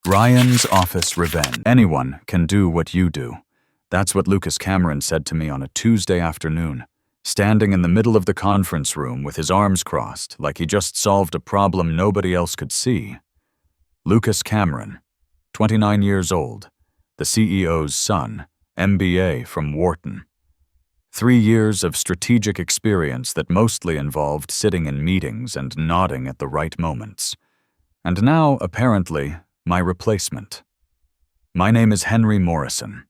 Ryan's office revenge. Anyone can do what you do. That's what Lucas Cameron said to me on a Tuesday afternoon, standing in the middle of the conference room with his arms crossed like he just solved a problem nobody else could see. Lucas Cameron, 29 years old, the CEO's son, MBA from Wharton. 3 years of strategic experience that mostly involved sitting in meetings and nodding at the right moments. And now, apparently, my replacement. My name is Henry Morrison.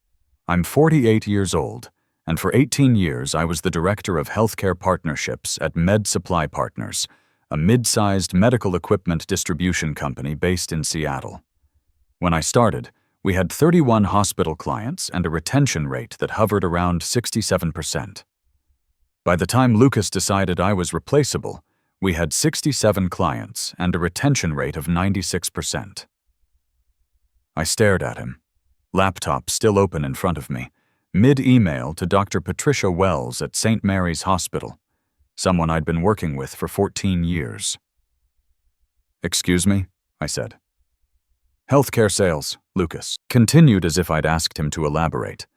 I'm 48 years old, and for 18 years I was the Director of Healthcare Partnerships at Med Supply Partners, a mid-sized medical equipment distribution company based in Seattle. When I started, we had 31 hospital clients and a retention rate that hovered around 67%. By the time Lucas decided I was replaceable, we had 67 clients and a retention rate of 96%. I stared at him, laptop still open in front of me, mid-email to Dr. Patricia Wells at St. Mary's Hospital, someone I'd been working with for 14 years. "Excuse me," I said. "Healthcare sales," Lucas continued as if I'd asked him to elaborate.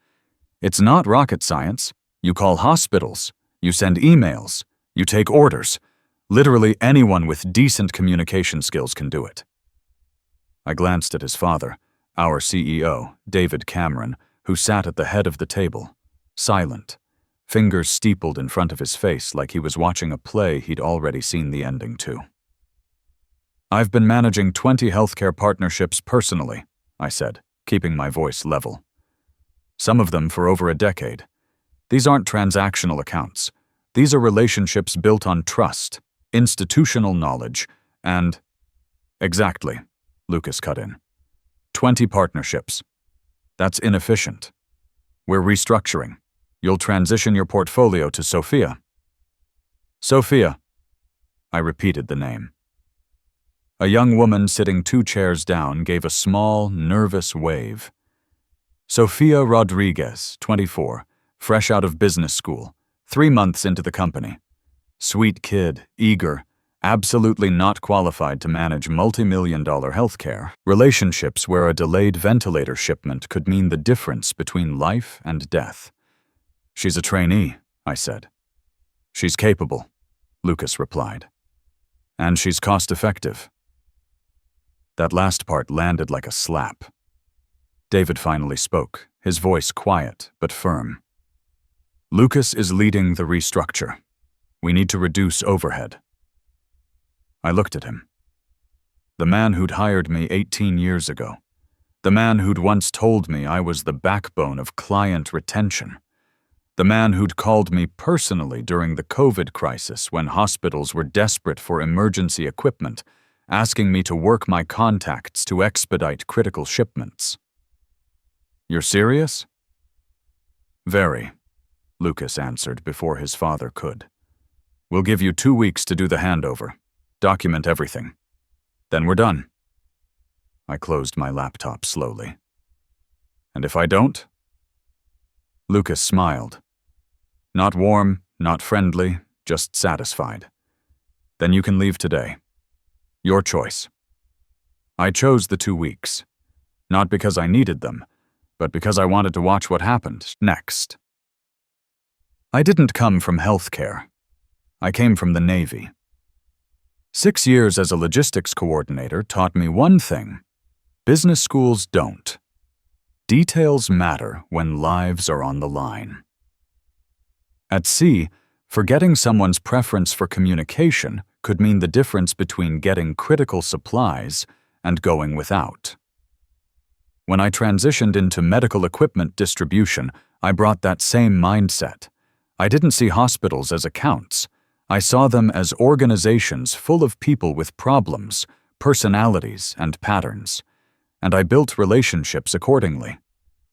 "It's not rocket science. You call hospitals, you send emails, you take orders. Literally anyone with decent communication skills can do it." I glanced at his father, our CEO, David Cameron, who sat at the head of the table, silent, fingers steepled in front of his face like he was watching a play he'd already seen the ending to. "I've been managing 20 healthcare partnerships personally," I said, keeping my voice level. "Some of them for over a decade. These aren't transactional accounts. These are relationships built on trust, institutional knowledge, and—" "Exactly," Lucas cut in. 20 partnerships. That's inefficient. We're restructuring. You'll transition your portfolio to Sophia." "Sophia." I repeated the name. A young woman sitting 2 chairs down gave a small, nervous wave. Sophia Rodriguez, 24, fresh out of business school, 3 months into the company. Sweet kid, eager, absolutely not qualified to manage multi-million-dollar healthcare, relationships where a delayed ventilator shipment could mean the difference between life and death. "She's a trainee," I said. "She's capable," Lucas replied. "And she's cost-effective." That last part landed like a slap. David finally spoke, his voice quiet but firm. "Lucas is leading the restructure. We need to reduce overhead." I looked at him. The man who'd hired me 18 years ago. The man who'd once told me I was the backbone of client retention. The man who'd called me personally during the COVID crisis when hospitals were desperate for emergency equipment, asking me to work my contacts to expedite critical shipments. "You're serious?" "Very," Lucas answered before his father could. "We'll give you 2 weeks to do the handover. Document everything. Then we're done." I closed my laptop slowly. "And if I don't?" Lucas smiled. Not warm, not friendly, just satisfied. "Then you can leave today. Your choice." I chose the 2 weeks. Not because I needed them, but because I wanted to watch what happened next. I didn't come from healthcare. I came from the Navy. 6 years as a logistics coordinator taught me one thing: business schools don't. Details matter when lives are on the line. At sea, forgetting someone's preference for communication could mean the difference between getting critical supplies and going without. When I transitioned into medical equipment distribution, I brought that same mindset. I didn't see hospitals as accounts. I saw them as organizations full of people with problems, personalities, and patterns. And I built relationships accordingly.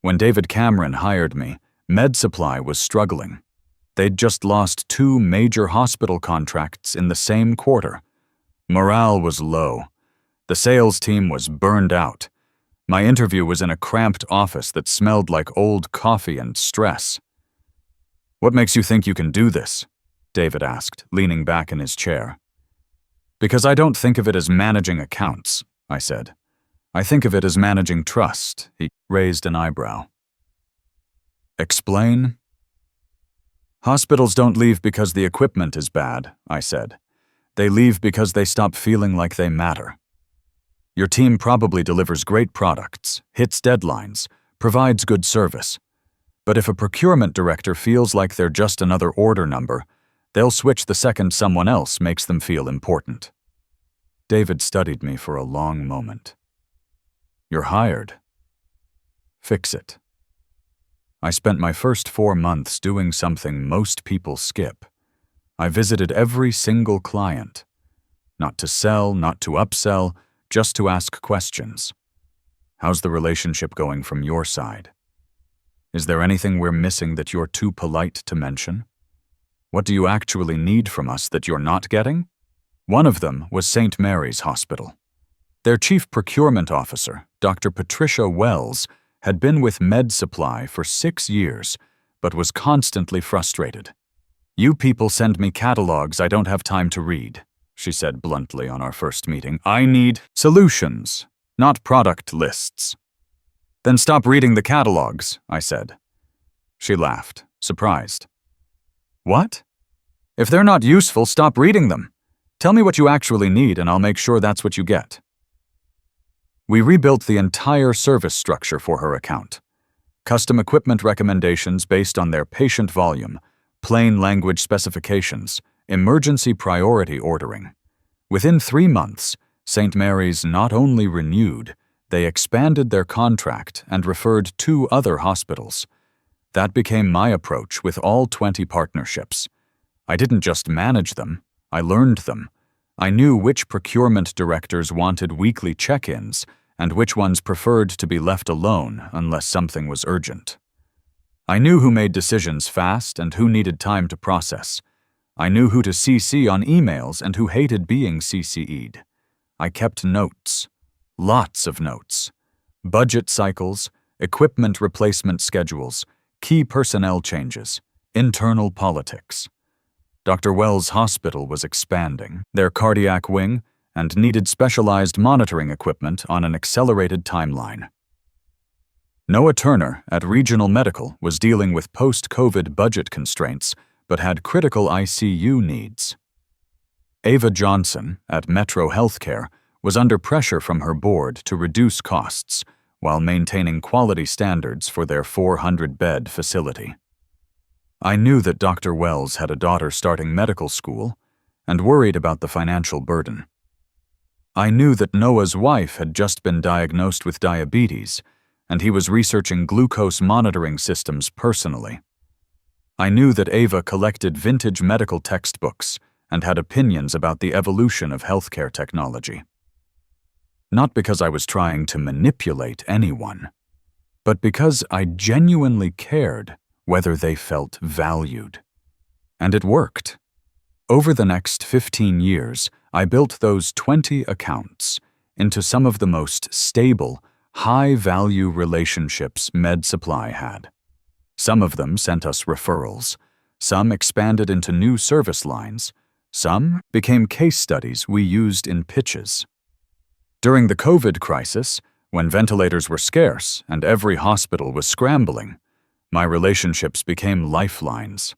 When David Cameron hired me, Med Supply was struggling. They'd just lost 2 major hospital contracts in the same quarter. Morale was low. The sales team was burned out. My interview was in a cramped office that smelled like old coffee and stress. "What makes you think you can do this?" David asked, leaning back in his chair. "Because I don't think of it as managing accounts," I said. I think of it as managing trust. He raised an eyebrow. Explain? Hospitals don't leave because the equipment is bad, I said. They leave because they stop feeling like they matter. Your team probably delivers great products, hits deadlines, provides good service. But if a procurement director feels like they're just another order number, they'll switch the second someone else makes them feel important. David studied me for a long moment. You're hired. Fix it. I spent my first 4 months doing something most people skip. I visited every single client. Not to sell, not to upsell, just to ask questions. How's the relationship going from your side? Is there anything we're missing that you're too polite to mention? What do you actually need from us that you're not getting? One of them was St. Mary's Hospital. Their chief procurement officer, Dr. Patricia Wells, had been with Med Supply for 6 years, but was constantly frustrated. You people send me catalogs I don't have time to read, she said bluntly on our first meeting. I need solutions, not product lists. Then stop reading the catalogs, I said. She laughed, surprised. What? If they're not useful, stop reading them. Tell me what you actually need and I'll make sure that's what you get. We rebuilt the entire service structure for her account. Custom equipment recommendations based on their patient volume, plain language specifications, emergency priority ordering. Within 3 months, St. Mary's not only renewed, they expanded their contract and referred 2 other hospitals. That became my approach with all 20 partnerships. I didn't just manage them, I learned them. I knew which procurement directors wanted weekly check-ins and which ones preferred to be left alone unless something was urgent. I knew who made decisions fast and who needed time to process. I knew who to CC on emails and who hated being CC'd. I kept notes. Lots of notes. Budget cycles, equipment replacement schedules, key personnel changes, internal politics. Dr. Wells Hospital was expanding their cardiac wing and needed specialized monitoring equipment on an accelerated timeline. Noah Turner at Regional Medical was dealing with post-COVID budget constraints but had critical ICU needs. Ava Johnson at Metro Healthcare was under pressure from her board to reduce costs while maintaining quality standards for their 400-bed facility. I knew that Dr. Wells had a daughter starting medical school and worried about the financial burden. I knew that Noah's wife had just been diagnosed with diabetes, and he was researching glucose monitoring systems personally. I knew that Ava collected vintage medical textbooks and had opinions about the evolution of healthcare technology. Not because I was trying to manipulate anyone, but because I genuinely cared whether they felt valued. And it worked. Over the next 15 years, I built those 20 accounts into some of the most stable, high-value relationships Med Supply had. Some of them sent us referrals. Some expanded into new service lines. Some became case studies we used in pitches. During the COVID crisis, when ventilators were scarce and every hospital was scrambling, my relationships became lifelines.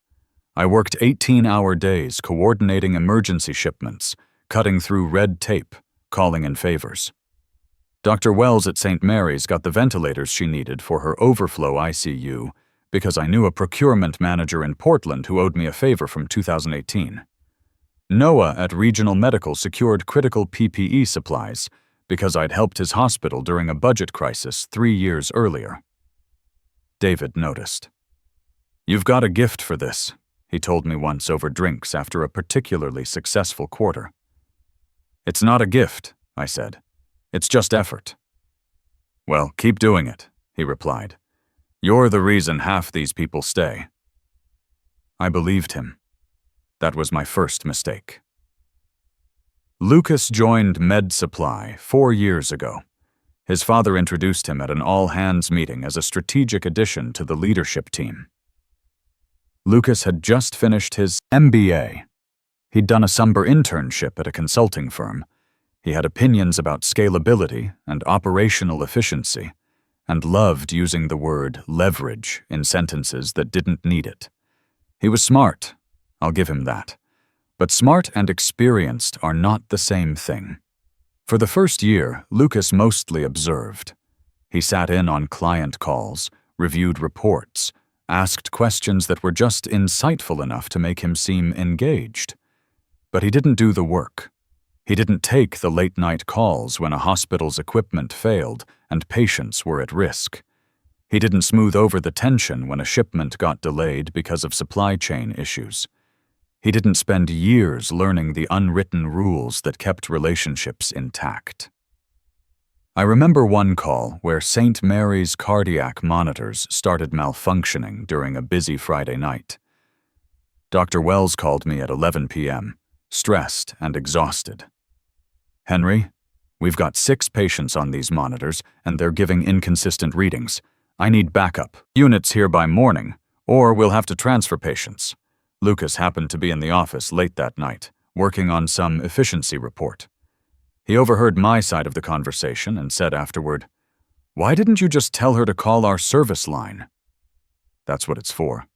I worked 18-hour days coordinating emergency shipments, cutting through red tape, calling in favors. Dr. Wells at St. Mary's got the ventilators she needed for her overflow ICU because I knew a procurement manager in Portland who owed me a favor from 2018. Noah at Regional Medical secured critical PPE supplies because I'd helped his hospital during a budget crisis 3 years earlier. David noticed. "You've got a gift for this," he told me once over drinks after a particularly successful quarter. "It's not a gift," I said. "It's just effort." "Well, keep doing it," he replied. "You're the reason half these people stay." I believed him. That was my first mistake. Lucas joined Med Supply 4 years ago. His father introduced him at an all-hands meeting as a strategic addition to the leadership team. Lucas had just finished his MBA. He'd done a summer internship at a consulting firm. He had opinions about scalability and operational efficiency, and loved using the word leverage in sentences that didn't need it. He was smart, I'll give him that. But smart and experienced are not the same thing. For the first year, Lucas mostly observed. He sat in on client calls, reviewed reports, asked questions that were just insightful enough to make him seem engaged. But he didn't do the work. He didn't take the late-night calls when a hospital's equipment failed and patients were at risk. He didn't smooth over the tension when a shipment got delayed because of supply chain issues. He didn't spend years learning the unwritten rules that kept relationships intact. I remember one call where St. Mary's cardiac monitors started malfunctioning during a busy Friday night. Dr. Wells called me at 11 p.m., stressed and exhausted. "Henry, we've got 6 patients on these monitors, and they're giving inconsistent readings. I need backup units here by morning, or we'll have to transfer patients." Lucas happened to be in the office late that night, working on some efficiency report. He overheard my side of the conversation and said afterward, "Why didn't you just tell her to call our service line?" "That's what it's for."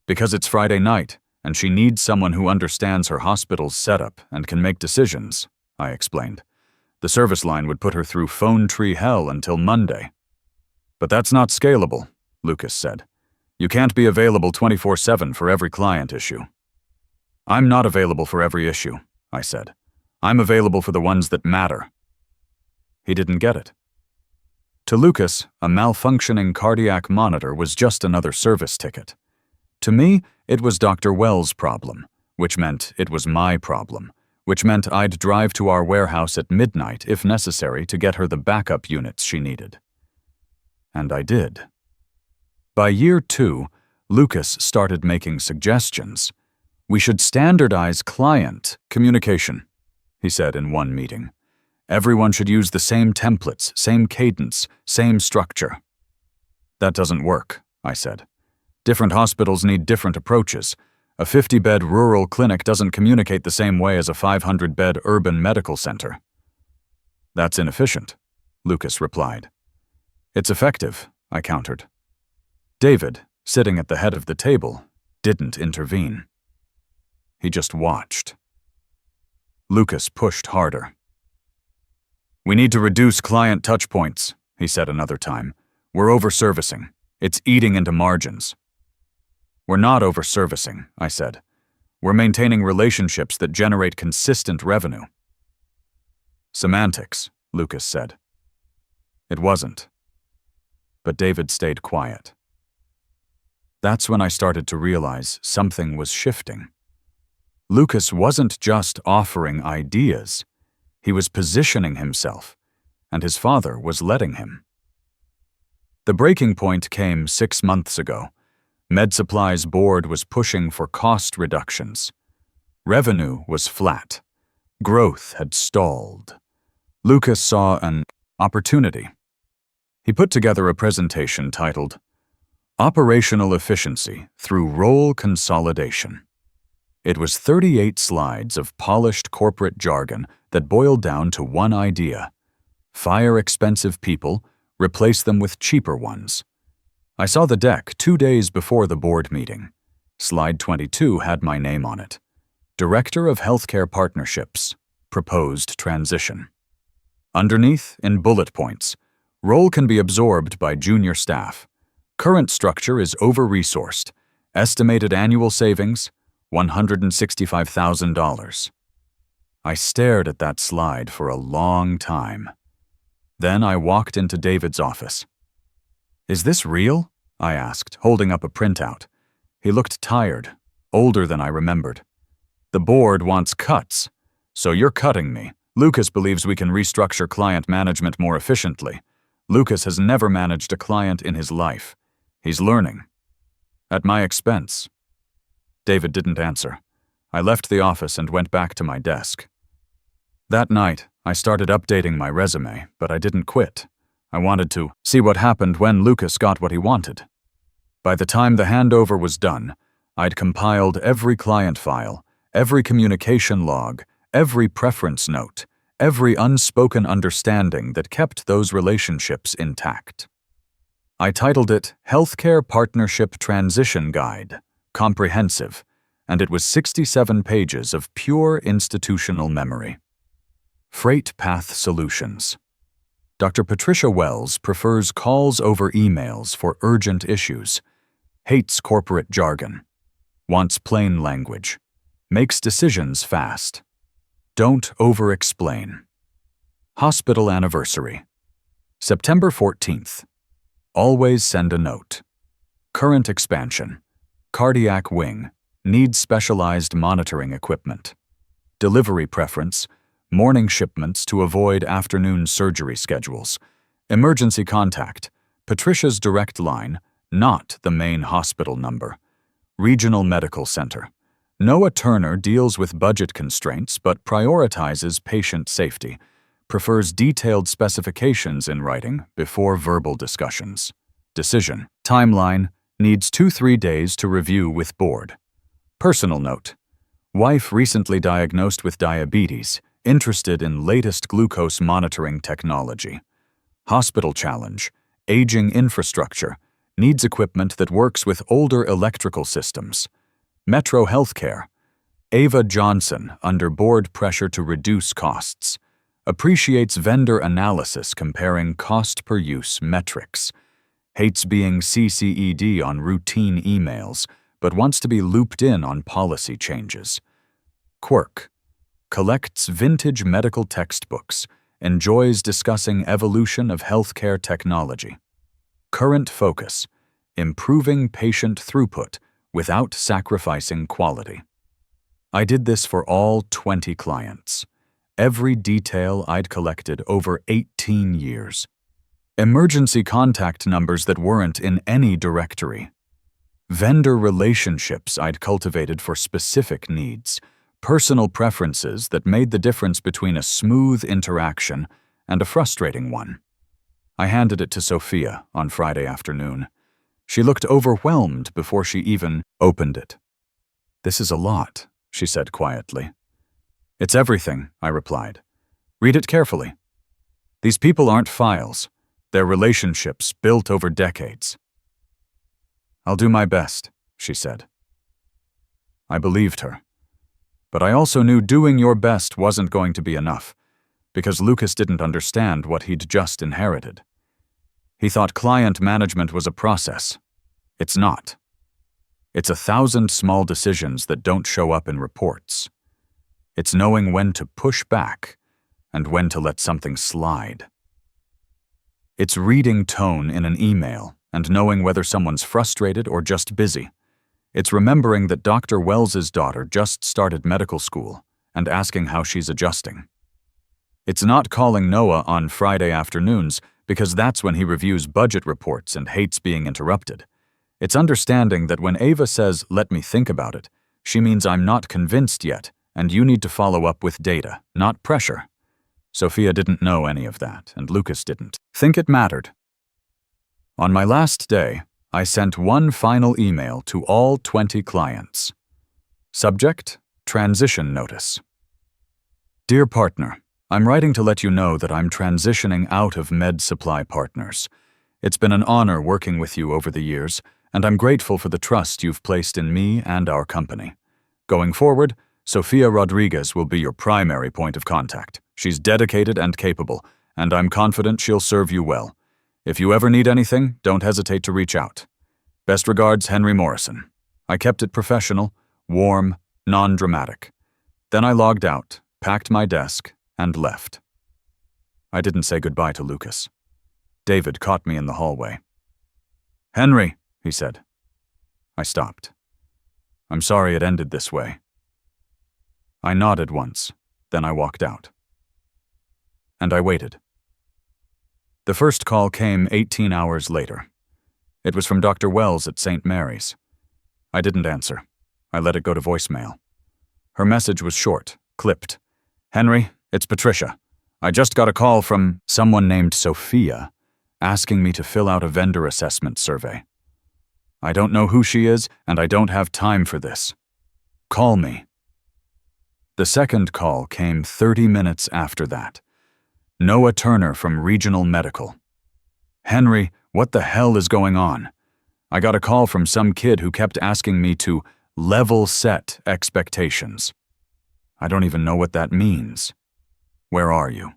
"Because it's Friday night, and she needs someone who understands her hospital's setup and can make decisions," I explained. "The service line would put her through phone tree hell until Monday." "But that's not scalable," Lucas said. "You can't be available 24/7 for every client issue." "I'm not available for every issue," I said. "I'm available for the ones that matter." He didn't get it. To Lucas, a malfunctioning cardiac monitor was just another service ticket. To me, it was Dr. Wells' problem, which meant it was my problem, which meant I'd drive to our warehouse at midnight if necessary to get her the backup units she needed. And I did. By year 2, Lucas started making suggestions. "We should standardize client communication," he said in one meeting. "Everyone should use the same templates, same cadence, same structure." "That doesn't work," I said. "Different hospitals need different approaches. A 50-bed rural clinic doesn't communicate the same way as a 500-bed urban medical center." "That's inefficient," Lucas replied. "It's effective," I countered. David, sitting at the head of the table, didn't intervene. He just watched. Lucas pushed harder. "We need to reduce client touchpoints," he said another time. "We're over-servicing. It's eating into margins." "We're not over-servicing," I said. "We're maintaining relationships that generate consistent revenue." "Semantics," Lucas said. It wasn't. But David stayed quiet. That's when I started to realize something was shifting. Lucas wasn't just offering ideas. He was positioning himself, and his father was letting him. The breaking point came 6 months ago. MedSupply's board was pushing for cost reductions. Revenue was flat. Growth had stalled. Lucas saw an opportunity. He put together a presentation titled Operational Efficiency Through Role Consolidation. It was 38 slides of polished corporate jargon that boiled down to one idea: fire expensive people, replace them with cheaper ones. I saw the deck 2 days before the board meeting. Slide 22 had my name on it. Director of Healthcare Partnerships. Proposed transition. Underneath, in bullet points, role can be absorbed by junior staff. Current structure is over-resourced. Estimated annual savings, $165,000. I stared at that slide for a long time. Then I walked into David's office. "Is this real?" I asked, holding up a printout. He looked tired, older than I remembered. "The board wants cuts. So you're cutting me. Lucas believes we can restructure client management more efficiently. Lucas has never managed a client in his life. He's learning. At my expense." David didn't answer. I left the office and went back to my desk. That night, I started updating my resume, but I didn't quit. I wanted to see what happened when Lucas got what he wanted. By the time the handover was done, I'd compiled every client file, every communication log, every preference note, every unspoken understanding that kept those relationships intact. I titled it Healthcare Partnership Transition Guide, comprehensive, and it was 67 pages of pure institutional memory. Freight Path Solutions. Dr. Patricia Wells prefers calls over emails for urgent issues, hates corporate jargon, wants plain language, makes decisions fast. Don't over-explain. Hospital Anniversary. September 14th. Always send a note. Current expansion. Cardiac wing. Needs specialized monitoring equipment. Delivery preference. Morning shipments to avoid afternoon surgery schedules. Emergency contact. Patricia's direct line, not the main hospital number. Regional Medical Center. Noah Turner deals with budget constraints but prioritizes patient safety. Prefers detailed specifications in writing before verbal discussions. Decision. Timeline. Needs 2-3 days to review with board. Personal note. Wife recently diagnosed with diabetes, interested in latest glucose monitoring technology. Hospital challenge. Aging infrastructure. Needs equipment that works with older electrical systems. Metro Healthcare. Ava Johnson, under board pressure to reduce costs. Appreciates vendor analysis comparing cost per use metrics. Hates being CCED on routine emails, but wants to be looped in on policy changes. Quirk. Collects vintage medical textbooks, enjoys discussing evolution of healthcare technology. Current focus. Improving patient throughput without sacrificing quality. I did this for all 20 clients. Every detail I'd collected over 18 years. Emergency contact numbers that weren't in any directory. Vendor relationships I'd cultivated for specific needs. Personal preferences that made the difference between a smooth interaction and a frustrating one. I handed it to Sophia on Friday afternoon. She looked overwhelmed before she even opened it. "This is a lot," she said quietly. "It's everything," I replied. "Read it carefully. These people aren't files. They're relationships built over decades." "I'll do my best," she said. I believed her. But I also knew doing your best wasn't going to be enough, because Lucas didn't understand what he'd just inherited. He thought client management was a process. It's not. It's 1,000 small decisions that don't show up in reports. It's knowing when to push back and when to let something slide. It's reading tone in an email and knowing whether someone's frustrated or just busy. It's remembering that Dr. Wells's daughter just started medical school and asking how she's adjusting. It's not calling Noah on Friday afternoons because that's when he reviews budget reports and hates being interrupted. It's understanding that when Ava says, "Let me think about it," she means I'm not convinced yet, and you need to follow up with data, not pressure. Sophia didn't know any of that, and Lucas didn't think it mattered. On my last day, I sent one final email to all 20 clients. Subject: Transition Notice. Dear partner, I'm writing to let you know that I'm transitioning out of Med Supply Partners. It's been an honor working with you over the years, and I'm grateful for the trust you've placed in me and our company. Going forward, Sophia Rodriguez will be your primary point of contact. She's dedicated and capable, and I'm confident she'll serve you well. If you ever need anything, don't hesitate to reach out. Best regards, Henry Morrison. I kept it professional, warm, non-dramatic. Then I logged out, packed my desk, and left. I didn't say goodbye to Lucas. David caught me in the hallway. "Henry," he said. I stopped. "I'm sorry it ended this way." I nodded once, then I walked out. And I waited. The first call came 18 hours later. It was from Dr. Wells at St. Mary's. I didn't answer. I let it go to voicemail. Her message was short, clipped. "Henry, it's Patricia. I just got a call from someone named Sophia asking me to fill out a vendor assessment survey. I don't know who she is, and I don't have time for this. Call me." The second call came 30 minutes after that. Noah Turner from Regional Medical. "Henry, what the hell is going on? I got a call from some kid who kept asking me to level set expectations. I don't even know what that means. Where are you?"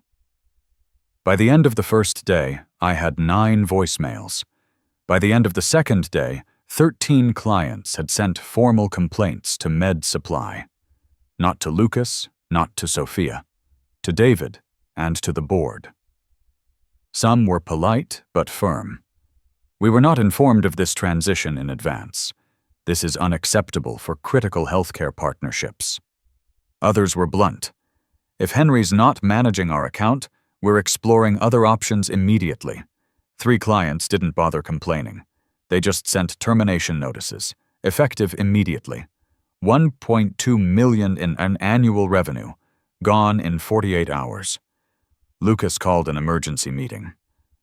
By the end of the first day, I had 9 voicemails. By the end of the second day, 13 clients had sent formal complaints to Med Supply. Not to Lucas, not to Sophia. To David, and to the board. Some were polite but firm. "We were not informed of this transition in advance. This is unacceptable for critical healthcare partnerships." Others were blunt. "If Henry's not managing our account, we're exploring other options immediately." 3 clients didn't bother complaining. They just sent termination notices, effective immediately. 1.2 million in an annual revenue, gone in 48 hours. Lucas called an emergency meeting.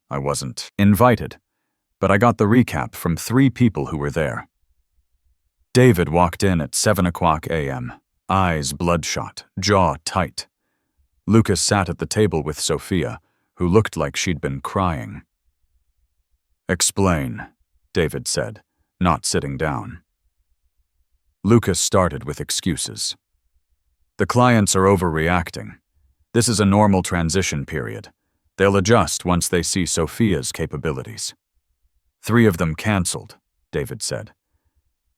I wasn't invited, but I got the recap from 3 people who were there. David walked in at 7:00 a.m., eyes bloodshot, jaw tight. Lucas sat at the table with Sophia, who looked like she'd been crying. "Explain," David said, not sitting down. Lucas started with excuses. "The clients are overreacting. This is a normal transition period. They'll adjust once they see Sophia's capabilities." 3 of them canceled, David said.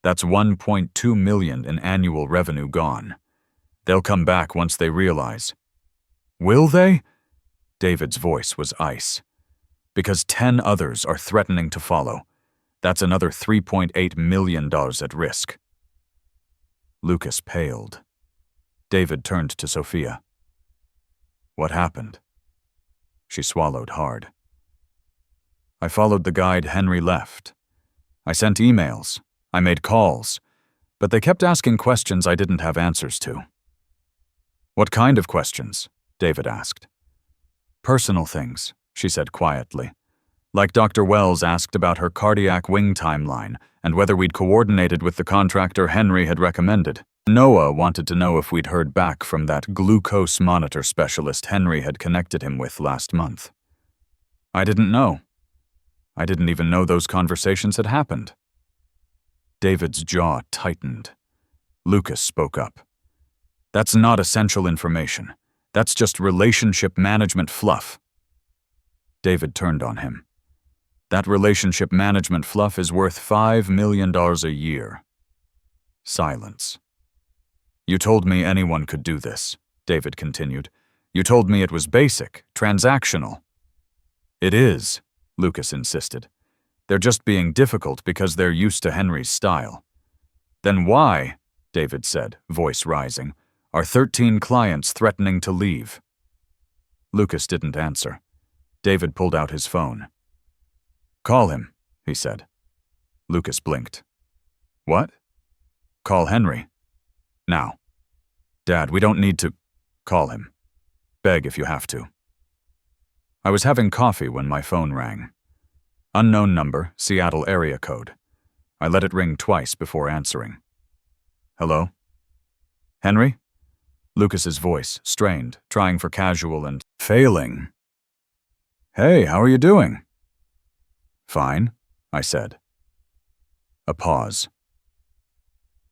"That's 1.2 million in annual revenue gone. They'll come back once they realize." "Will they?" David's voice was ice. "Because 10 others are threatening to follow. That's another $3.8 million at risk." Lucas paled. David turned to Sophia. "What happened?" She swallowed hard. "I followed the guide Henry left. I sent emails. I made calls. But they kept asking questions I didn't have answers to." "What kind of questions?" David asked. "Personal things," she said quietly. "Like Dr. Wells asked about her cardiac wing timeline and whether we'd coordinated with the contractor Henry had recommended. Noah wanted to know if we'd heard back from that glucose monitor specialist Henry had connected him with last month. I didn't know. I didn't even know those conversations had happened." David's jaw tightened. Lucas spoke up. "That's not essential information. That's just relationship management fluff." David turned on him. "That relationship management fluff is worth $5 million a year." Silence. "You told me anyone could do this," David continued. "You told me it was basic, transactional." "It is," Lucas insisted. "They're just being difficult because they're used to Henry's style." "Then why," David said, voice rising, "are 13 clients threatening to leave?" Lucas didn't answer. David pulled out his phone. "Call him," he said. Lucas blinked. "What?" "Call Henry. Now." "Dad, we don't need to—" "Call him. Beg if you have to." I was having coffee when my phone rang. Unknown number, Seattle area code. I let it ring twice before answering. "Hello?" "Henry?" Lucas's voice, strained, trying for casual and failing. "Hey, how are you doing?" "Fine," I said. A pause.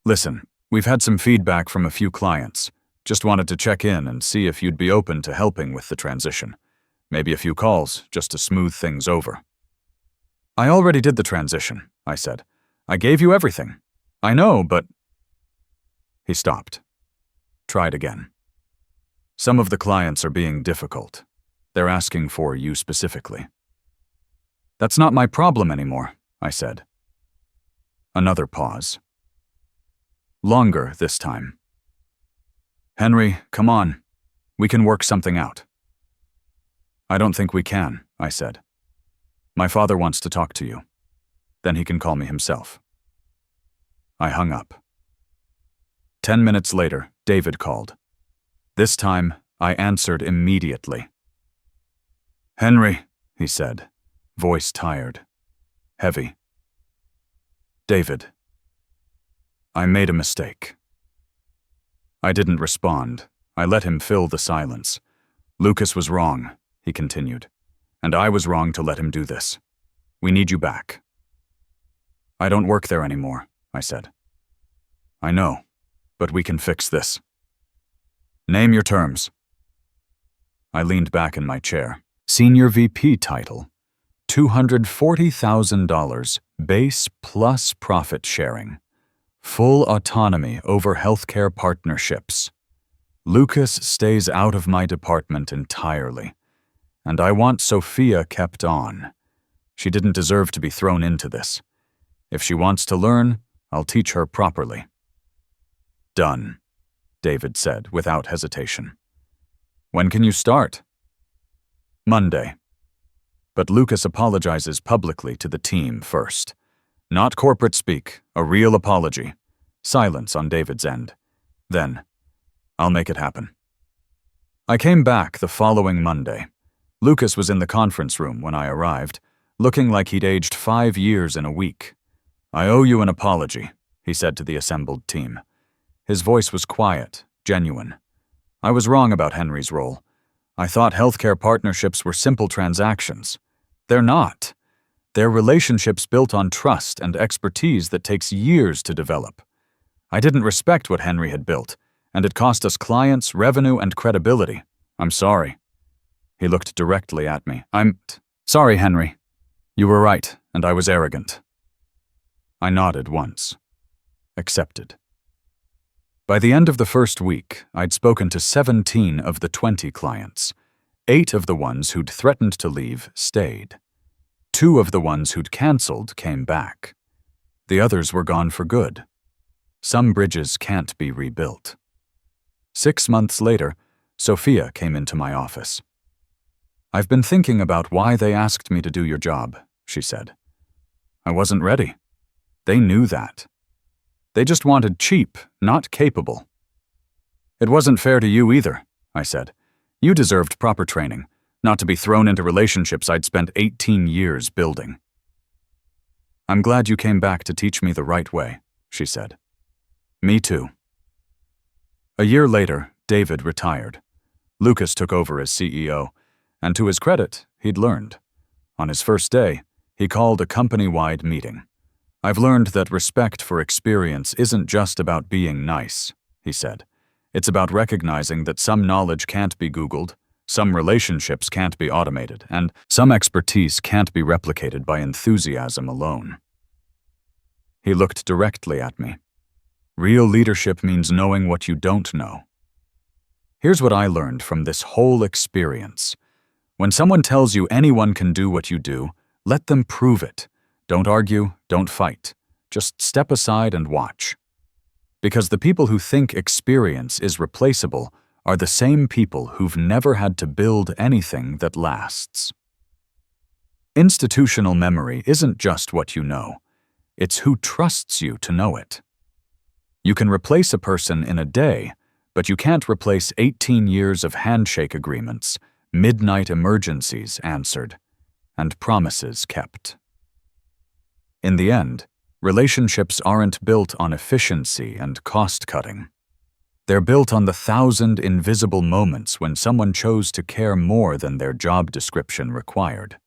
"Listen, we've had some feedback from a few clients. Just wanted to check in and see if you'd be open to helping with the transition. Maybe a few calls, just to smooth things over." "I already did the transition," I said. "I gave you everything. I know, but—" He stopped. Tried again. "Some of the clients are being difficult. They're asking for you specifically." "That's not my problem anymore," I said. Another pause. Longer this time. "Henry, come on. We can work something out." "I don't think we can," I said. "My father wants to talk to you. Then he can call me himself." I hung up. 10 minutes later, David called. This time, I answered immediately. "Henry," he said, voice tired, heavy. "David, I made a mistake." I didn't respond. I let him fill the silence. Lucas was wrong, he continued, and I was wrong to let him do this. We need you back. I don't work there anymore, I said. I know, but we can fix this. Name your terms. I leaned back in my chair. Senior VP title, $240,000 base plus profit sharing. Full autonomy over healthcare partnerships. Lucas stays out of my department entirely, and I want Sophia kept on. She didn't deserve to be thrown into this. If she wants to learn, I'll teach her properly. Done, David said without hesitation. When can you start? Monday. But Lucas apologizes publicly to the team first. Not corporate speak, a real apology. Silence on David's end. Then, I'll make it happen. I came back the following Monday. Lucas was in the conference room when I arrived, looking like he'd aged 5 years in a week. I owe you an apology, he said to the assembled team. His voice was quiet, genuine. I was wrong about Henry's role. I thought healthcare partnerships were simple transactions. They're not. They're relationships built on trust and expertise that takes years to develop. I didn't respect what Henry had built, and it cost us clients, revenue, and credibility. I'm sorry. He looked directly at me. I'm sorry, Henry. You were right, and I was arrogant. I nodded once. Accepted. By the end of the first week, I'd spoken to 17 of the 20 clients. 8 of the ones who'd threatened to leave stayed. 2 of the ones who'd canceled came back. The others were gone for good. Some bridges can't be rebuilt. 6 months later, Sophia came into my office. I've been thinking about why they asked me to do your job, she said. I wasn't ready. They knew that. They just wanted cheap, not capable. It wasn't fair to you either, I said. You deserved proper training, not to be thrown into relationships I'd spent 18 years building. I'm glad you came back to teach me the right way, she said. Me too. A year later, David retired. Lucas took over as CEO, and to his credit, he'd learned. On his first day, he called a company-wide meeting. I've learned that respect for experience isn't just about being nice, he said. It's about recognizing that some knowledge can't be Googled, some relationships can't be automated, and some expertise can't be replicated by enthusiasm alone. He looked directly at me. Real leadership means knowing what you don't know. Here's what I learned from this whole experience. When someone tells you anyone can do what you do, let them prove it. Don't argue, don't fight. Just step aside and watch. Because the people who think experience is replaceable are the same people who've never had to build anything that lasts. Institutional memory isn't just what you know. It's who trusts you to know it. You can replace a person in a day, but you can't replace 18 years of handshake agreements, midnight emergencies answered, and promises kept. In the end, relationships aren't built on efficiency and cost-cutting. They're built on the 1,000 invisible moments when someone chose to care more than their job description required.